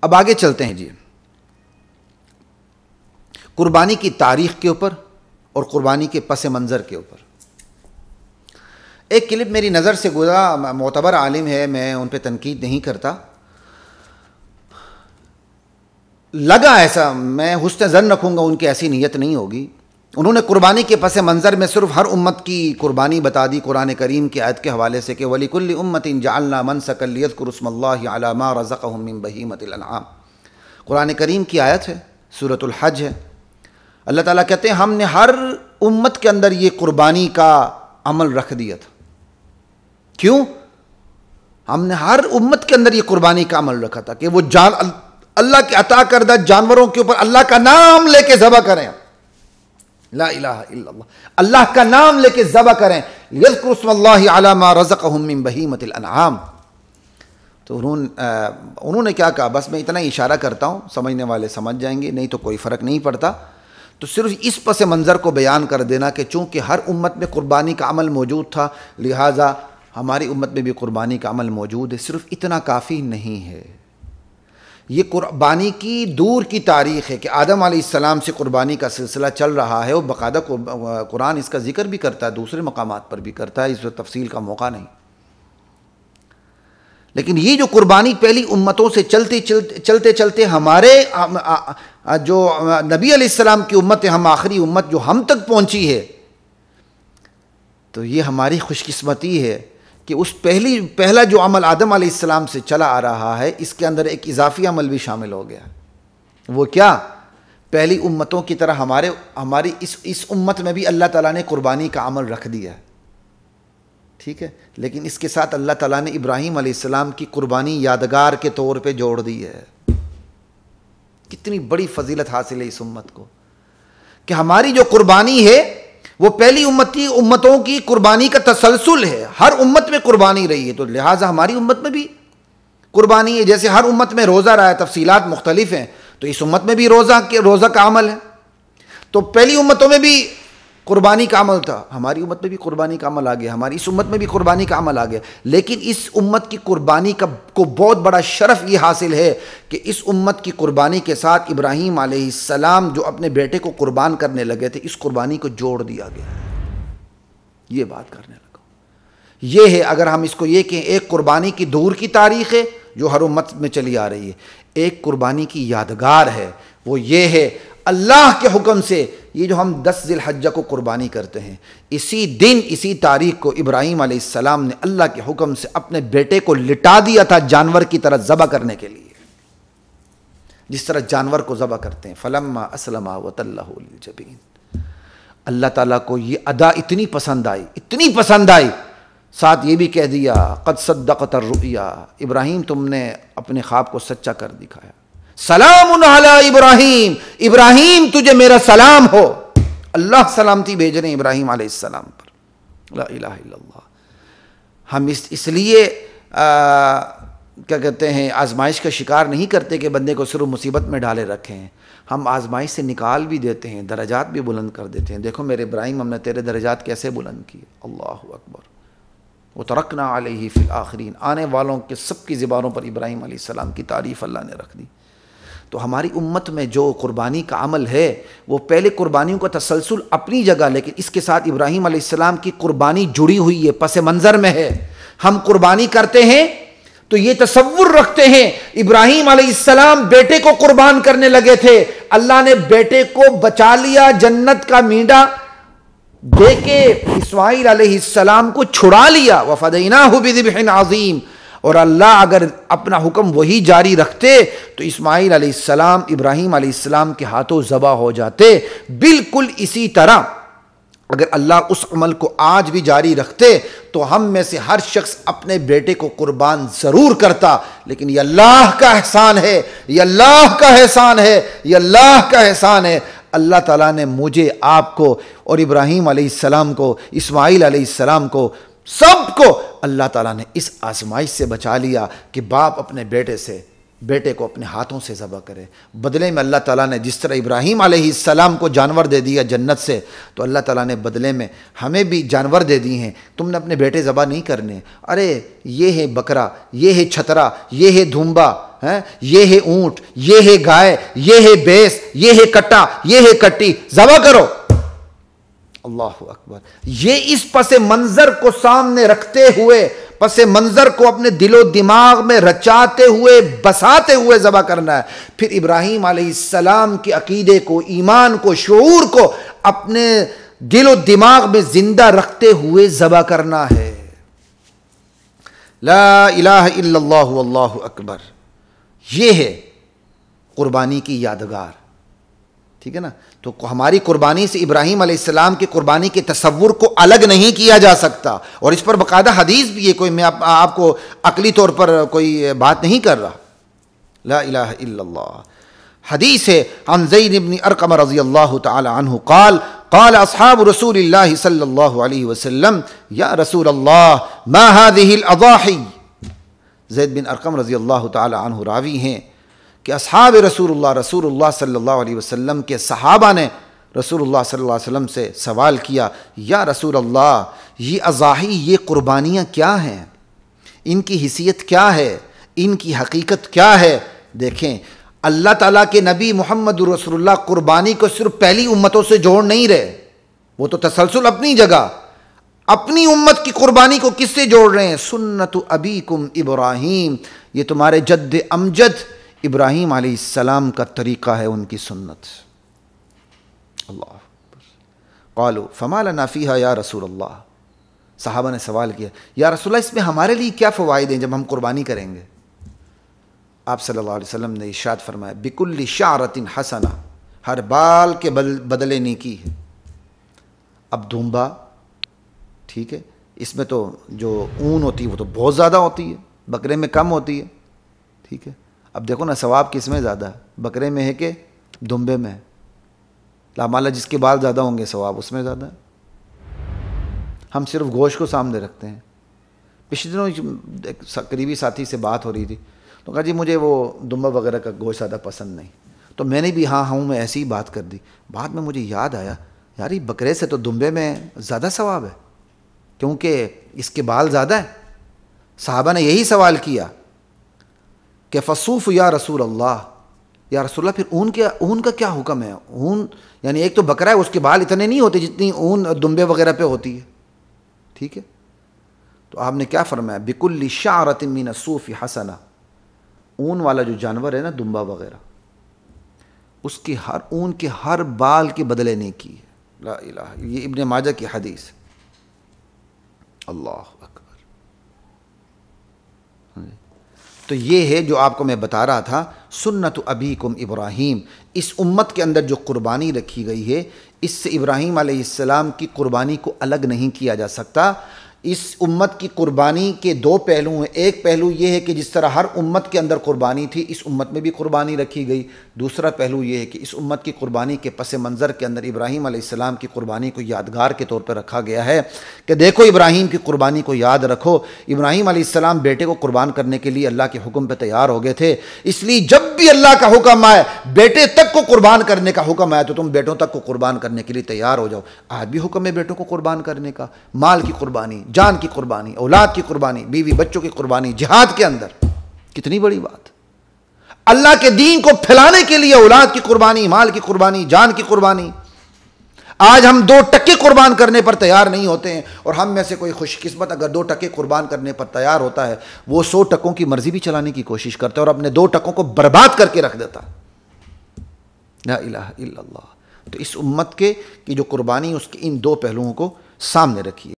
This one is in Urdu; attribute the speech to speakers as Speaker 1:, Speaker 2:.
Speaker 1: اب آگے چلتے ہیں جی، قربانی کی تاریخ کے اوپر اور قربانی کے پس منظر کے اوپر ایک کلپ میری نظر سے گزرا، معتبر عالم ہے، میں ان پہ تنقید نہیں کرتا، لگا ایسا، میں حسن ظن رکھوں گا ان کی ایسی نیت نہیں ہوگی، انہوں نے قربانی کے پس منظر میں صرف ہر امت کی قربانی بتا دی قرآن کریم کی آیت کے حوالے سے کہ وَلِكُلِّ أُمَّةٍ جَعَلْنَا مَنْسَكًا لِيَذْكُرُوا اسْمَ اللَّهِ عَلَى مَا رَزَقَهُم مِّن بَهِيمَةِ الْأَنْعَامِ، قرآن کریم کی آیت ہے، سورۃ الحج ہے۔ اللہ تعالیٰ کہتے ہیں ہم نے ہر امت کے اندر یہ قربانی کا عمل رکھ دیا تھا۔ کیوں؟ ہم نے ہر امت کے اندر یہ قربانی کا عمل رکھا تھا کہ وہ اللہ کے عطا کردہ جانوروں کے اوپر اللہ کا نام لے کے ذبح کریں، لا الہ الا اللہ، اللہ کا نام لے کے ذبح کریں، یذکروا اسم اللہ علی ما رزقہم من بہیمۃ الانعام۔ تو انہوں نے کیا کہا، بس میں اتنا ہی اشارہ کرتا ہوں، سمجھنے والے سمجھ جائیں گے، نہیں تو کوئی فرق نہیں پڑتا، تو صرف اس پس منظر کو بیان کر دینا کہ چونکہ ہر امت میں قربانی کا عمل موجود تھا لہٰذا ہماری امت میں بھی قربانی کا عمل موجود ہے، صرف اتنا کافی نہیں ہے۔ یہ قربانی کی دور کی تاریخ ہے کہ آدم علیہ السلام سے قربانی کا سلسلہ چل رہا ہے، اور باقاعدہ قرآن اس کا ذکر بھی کرتا ہے، دوسرے مقامات پر بھی کرتا ہے، اس وقت تفصیل کا موقع نہیں۔ لیکن یہ جو قربانی پہلی امتوں سے چلتے چلتے ہمارے جو نبی علیہ السلام کی امت ہے، ہم آخری امت جو ہم تک پہنچی ہے، تو یہ ہماری خوش قسمتی ہے کہ اس پہلا جو عمل آدم علیہ السلام سے چلا آ رہا ہے، اس کے اندر ایک اضافی عمل بھی شامل ہو گیا۔ وہ کیا؟ پہلی امتوں کی طرح ہماری اس امت میں بھی اللہ تعالیٰ نے قربانی کا عمل رکھ دیا ہے، ٹھیک ہے، لیکن اس کے ساتھ اللہ تعالیٰ نے ابراہیم علیہ السلام کی قربانی یادگار کے طور پہ جوڑ دی ہے۔ کتنی بڑی فضیلت حاصل ہے اس امت کو کہ ہماری جو قربانی ہے وہ پہلی امتوں کی قربانی کا تسلسل ہے، ہر امت میں قربانی رہی ہے، تو لہٰذا ہماری امت میں بھی قربانی ہے۔ جیسے ہر امت میں روزہ رہا ہے، تفصیلات مختلف ہیں، تو اس امت میں بھی روزہ کا عمل ہے، تو پہلی امتوں میں بھی قربانی کا عمل تھا، ہماری امت میں بھی قربانی کا عمل آ گیا، ہماری اس امت میں بھی قربانی کا عمل آ گیا، لیکن اس امت کی قربانی کو بہت بڑا شرف یہ حاصل ہے کہ اس امت کی قربانی کے ساتھ ابراہیم علیہ السلام جو اپنے بیٹے کو قربان کرنے لگے تھے، اس قربانی کو جوڑ دیا گیا، یہ بات کرنے لگا۔ یہ ہے، اگر ہم اس کو یہ کہیں، ایک قربانی کی دور کی تاریخ ہے جو ہر امت میں چلی آ رہی ہے، ایک قربانی کی یادگار ہے، وہ یہ ہے اللہ کے حکم سے یہ جو ہم 10 ذی الحجہ کو قربانی کرتے ہیں، اسی دن اسی تاریخ کو ابراہیم علیہ السلام نے اللہ کے حکم سے اپنے بیٹے کو لٹا دیا تھا جانور کی طرح ذبح کرنے کے لیے، جس طرح جانور کو ذبح کرتے ہیں۔ فلما اسلم وتلہ للجبین، اللہ تعالیٰ کو یہ ادا اتنی پسند آئی، ساتھ یہ بھی کہہ دیا قد صدقت الرؤیا، ابراہیم تم نے اپنے خواب کو سچا کر دکھایا، سلام علی ابراہیم، ابراہیم تجھے میرا سلام ہو، اللہ سلامتی بھیج رہے ہیں ابراہیم علیہ السلام پر، لا الہ الا اللہ۔ ہم اس لیے کیا کہتے ہیں آزمائش کا شکار نہیں کرتے کہ بندے کو صرف مصیبت میں ڈالے رکھے ہیں، ہم آزمائش سے نکال بھی دیتے ہیں، درجات بھی بلند کر دیتے ہیں۔ دیکھو میرے ابراہیم، ہم نے تیرے درجات کیسے بلند کیے، اللہ اکبر۔ وترکنا علیہ فی الآخرین، آنے والوں کے سب کی زبانوں پر ابراہیم علیہ السلام کی تعریف اللہ نے رکھ دی۔ تو ہماری امت میں جو قربانی کا عمل ہے وہ پہلے قربانیوں کا تسلسل اپنی جگہ، لیکن اس کے ساتھ ابراہیم علیہ السلام کی قربانی جڑی ہوئی ہے، پس منظر میں ہے۔ ہم قربانی کرتے ہیں تو یہ تصور رکھتے ہیں ابراہیم علیہ السلام بیٹے کو قربان کرنے لگے تھے، اللہ نے بیٹے کو بچا لیا، جنت کا میڈا دے کے اسماعیل علیہ السلام کو چھڑا لیا، وفدیناہ بذبح عظیم، اور اللہ اگر اپنا حکم وہی جاری رکھتے تو اسماعیل علیہ السلام ابراہیم علیہ السلام کے ہاتھوں ذبح ہو جاتے۔ بالکل اسی طرح اگر اللہ اس عمل کو آج بھی جاری رکھتے تو ہم میں سے ہر شخص اپنے بیٹے کو قربان ضرور کرتا، لیکن یہ اللہ کا احسان ہے، یہ اللہ کا احسان ہے، یہ اللہ کا احسان ہے، اللہ تعالیٰ نے مجھے، آپ کو اور ابراہیم علیہ السلام کو، اسماعیل علیہ السلام کو، سب کو اللہ تعالیٰ نے اس آزمائش سے بچا لیا کہ باپ اپنے بیٹے سے بیٹے کو اپنے ہاتھوں سے ذبح کرے. بدلے میں اللہ تعالیٰ نے جس طرح ابراہیم علیہ السلام کو جانور دے دیا جنت سے، تو اللہ تعالیٰ نے بدلے میں ہمیں بھی جانور دے دی ہیں. تم نے اپنے بیٹے ذبح نہیں کرنے. ارے یہ ہے بکرا، یہ ہے چھترا، یہ ہے دھومبا، یہ ہے اونٹ، یہ ہے گائے، یہ ہے بھینس، یہ ہے کٹا، یہ ہے کٹی، ذبح کرو. اللہ اکبر. یہ اس پس منظر کو سامنے رکھتے ہوئے، پس منظر کو اپنے دل و دماغ میں رچاتے ہوئے، بساتے ہوئے ذبح کرنا ہے. پھر ابراہیم علیہ السلام کے عقیدے کو، ایمان کو، شعور کو اپنے دل و دماغ میں زندہ رکھتے ہوئے ذبح کرنا ہے. لا الہ الا اللہ واللہ اکبر. یہ ہے قربانی کی یادگار. ٹھیک ہے نا. تو ہماری قربانی سے ابراہیم علیہ السلام کی قربانی کے تصور کو الگ نہیں کیا جا سکتا، اور اس پر باقاعدہ حدیث بھی ہے. کوئی میں آپ کو عقلی طور پر کوئی بات نہیں کر رہا. لا الہ الا اللہ. حدیث ہے عن زید بن ارقم رضی اللہ تعالی عنہ قال قال اصحاب رسول اللہ صلی اللہ علیہ وسلم یا رسول اللہ ما هذه الاضاحی. زید بن ارقم رضی اللہ تعالی عنہ راوی ہیں کہ اصحاب رسول اللہ صلی اللہ علیہ وسلم کے صحابہ نے رسول اللہ صلی اللہ علیہ وسلم سے سوال کیا، یا رسول اللہ یہ اضاحی، یہ قربانیاں کیا ہیں، ان کی حیثیت کیا ہے، ان کی حقیقت کیا ہے. دیکھیں اللہ تعالیٰ کے نبی محمد رسول اللہ قربانی کو صرف پہلی امتوں سے جوڑ نہیں رہے، وہ تو تسلسل اپنی جگہ. اپنی امت کی قربانی کو کس سے جوڑ رہے ہیں؟ سنت ابیکم ابراہیم، یہ تمہارے جد امجد ابراہیم علیہ السلام کا طریقہ ہے، ان کی سنت. اللہ قالوا فما لنا فیہا یا رسول اللہ. صحابہ نے سوال کیا، یا رسول اللہ اس میں ہمارے لیے کیا فوائد ہیں جب ہم قربانی کریں گے؟ آپ صلی اللہ علیہ وسلم نے ارشاد فرمایا بکل شعرۃ حسنہ، ہر بال کے بدلے نیکی ہے. اب دھومبا ٹھیک ہے، اس میں تو جو اون ہوتی ہے وہ تو بہت زیادہ ہوتی ہے، بکرے میں کم ہوتی ہے. ٹھیک ہے. اب دیکھو نا ثواب کس میں زیادہ ہے، بکرے میں ہے کہ دھمبے میں ہے؟ لامالا جس کے بال زیادہ ہوں گے ثواب اس میں زیادہ ہے. ہم صرف گوشت کو سامنے رکھتے ہیں. پچھلے دنوں ایک قریبی ساتھی سے بات ہو رہی تھی، تو کہا جی مجھے وہ دمبا وغیرہ کا گوشت زیادہ پسند نہیں. تو میں نے بھی ہاں میں ایسی ہی بات کر دی. بعد میں مجھے یاد آیا یار یہ بکرے سے تو دمبے میں زیادہ ثواب ہے، کیونکہ اس کے بال زیادہ ہیں. صحابہ نے یہی سوال کیا کہ فصوف یا رسول اللہ، یا رسول اللہ پھر اون کا کیا حکم ہے؟ اون یعنی ایک تو بکرا ہے، اس کے بال اتنے نہیں ہوتے جتنی اون دمبے وغیرہ پہ ہوتی ہے. ٹھیک ہے. تو آپ نے کیا فرمایا؟ بکل شعرۃ من الصوف حسنہ. اون والا جو جانور ہے نا دمبا وغیرہ، اس کی ہر اون کے ہر بال کے بدلے نیکی ہے. لا الہ، یہ ابن ماجہ کی حدیث. اللہ اکبر. تو یہ ہے جو آپ کو میں بتا رہا تھا، سنت ابیکم ابراہیم. اس امت کے اندر جو قربانی رکھی گئی ہے، اس سے ابراہیم علیہ السلام کی قربانی کو الگ نہیں کیا جا سکتا. اس امت کی قربانی کے دو پہلو ہیں. ایک پہلو یہ ہے کہ جس طرح ہر امت کے اندر قربانی تھی، اس امت میں بھی قربانی رکھی گئی. دوسرا پہلو یہ ہے کہ اس امت کی قربانی کے پس منظر کے اندر ابراہیم علیہ السلام کی قربانی کو یادگار کے طور پر رکھا گیا ہے کہ دیکھو ابراہیم کی قربانی کو یاد رکھو. ابراہیم علیہ السلام بیٹے کو قربان کرنے کے لیے اللہ کے حکم پہ تیار ہو گئے تھے، اس لیے جب بھی اللہ کا حکم آئے بیٹے تک کو قربان کرنے کا حکم آئے تو تم بیٹوں تک کو قربان کرنے کے لیے تیار ہو جاؤ. آج بھی حکم ہے بیٹوں کو قربان کرنے کا، مال کی قربانی، جان کی قربانی، اولاد کی قربانی، بیوی بچوں کی قربانی جہاد کے اندر. کتنی بڑی بات. اللہ کے دین کو پھیلانے کے لیے اولاد کی قربانی، مال کی قربانی، جان کی قربانی. آج ہم 2 ٹکے قربان کرنے پر تیار نہیں ہوتے ہیں، اور ہم میں سے کوئی خوش قسمت اگر 2 ٹکے قربان کرنے پر تیار ہوتا ہے، وہ 100 ٹکوں کی مرضی بھی چلانے کی کوشش کرتا ہے اور اپنے 2 ٹکوں کو برباد کر کے رکھ دیتا. لا الہ الا اللہ. تو اس امت کے کی جو قربانی اس کے ان 2 پہلوؤں کو سامنے رکھیے.